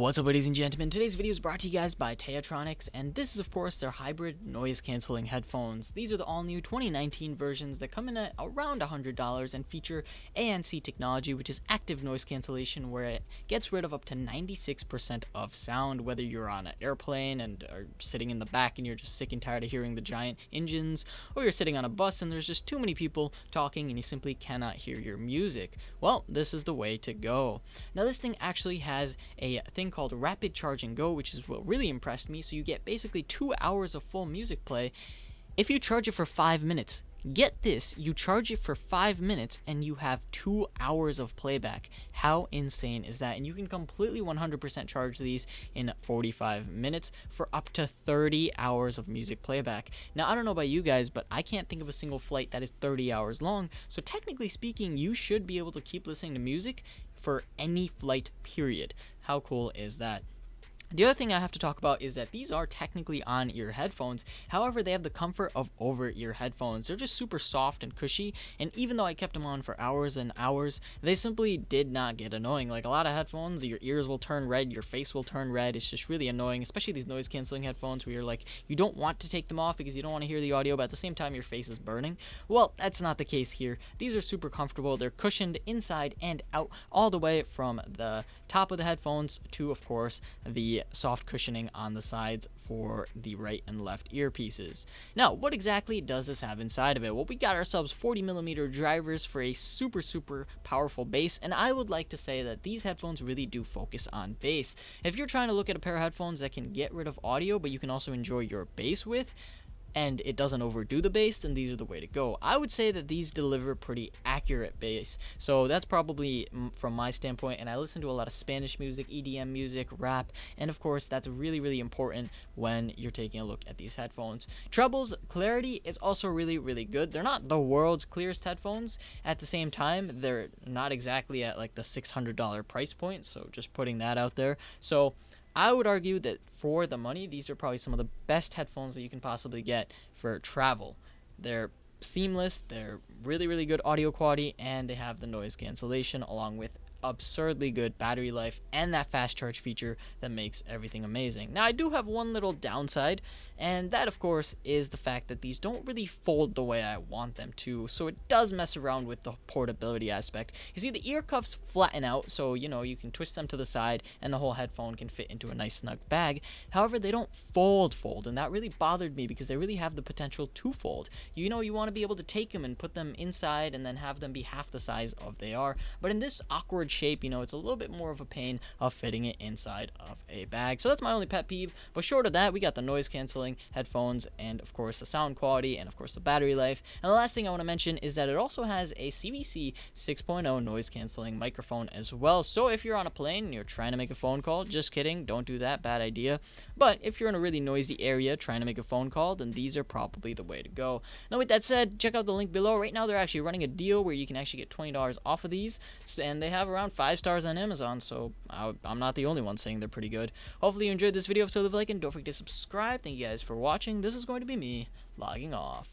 What's up, ladies and gentlemen? Today's video is brought to you guys by TaoTronics, and this is of course their hybrid noise cancelling headphones. These are the all new 2019 versions that come in at around $100 and feature ANC technology, which is active noise cancellation, where it gets rid of up to 96% of sound, whether you're on an airplane and are sitting in the back and you're just sick and tired of hearing the giant engines, or you're sitting on a bus and there's just too many people talking and you simply cannot hear your music. Well, this is the way to go. Now this thing actually has a thing called Rapid Charge and Go, which is what really impressed me. So you get basically 2 hours of full music play if you charge it for 5 minutes. Get this, you charge it for 5 minutes and you have 2 hours of playback. How insane is that? And you can completely 100% charge these in 45 minutes for up to 30 hours of music playback. Now, I don't know about you guys, but I can't think of a single flight that is 30 hours long. So technically speaking, you should be able to keep listening to music for any flight, period. How cool is that? The other thing I have to talk about is that these are technically on-ear headphones. However, they have the comfort of over-ear headphones. They're just super soft and cushy, and even though I kept them on for hours and hours, they simply did not get annoying. Like a lot of headphones, your ears will turn red, your face will turn red. It's just really annoying, especially these noise-canceling headphones where you're like, you don't want to take them off because you don't want to hear the audio, but at the same time, your face is burning. Well, that's not the case here. These are super comfortable. They're cushioned inside and out, all the way from the top of the headphones to, of course, the soft cushioning on the sides for the right and left earpieces. Now, what exactly does this have inside of it? Well, we got ourselves 40mm drivers for a super powerful bass, and I would like to say that these headphones really do focus on bass. If you're trying to look at a pair of headphones that can get rid of audio, but you can also enjoy your bass with, and it doesn't overdo the bass, then these are the way to go. I would say that these deliver pretty accurate bass, so that's probably from my standpoint. And I listen to a lot of Spanish music, EDM music, rap, and of course that's really important when you're taking a look at these headphones. Treble's clarity is also really good. They're not the world's clearest headphones. At the same time, they're not exactly at like the $600 price point, so just putting that out there. So I would argue that for the money, these are probably some of the best headphones that you can possibly get for travel. They're seamless, they're really good audio quality, and they have the noise cancellation along with absurdly good battery life and that fast charge feature that makes everything amazing. Now, I do have one little downside, and that of course is the fact that these don't really fold the way I want them to, so it does mess around with the portability aspect. You see, the ear cuffs flatten out, so you know you can twist them to the side and the whole headphone can fit into a nice snug bag. However, they don't fold, and that really bothered me because they really have the potential to fold. You know, you want to be able to take them and put them inside and then have them be half the size of they are, but in this awkward shape, you know, it's a little bit more of a pain of fitting it inside of a bag. So that's my only pet peeve, but short of that, we got the noise canceling headphones and of course the sound quality and of course the battery life. And the last thing I want to mention is that it also has a CVC 6.0 noise canceling microphone as well. So if you're on a plane and you're trying to make a phone call, just kidding, don't do that, bad idea. But if you're in a really noisy area trying to make a phone call, then these are probably the way to go. Now with that said, check out the link below. Right now they're actually running a deal where you can actually get $20 off of these, and they have around 5 stars on Amazon, so I'm not the only one saying they're pretty good. Hopefully you enjoyed this video. If so, leave a like and don't forget to subscribe. Thank you guys for watching. This is going to be me logging off.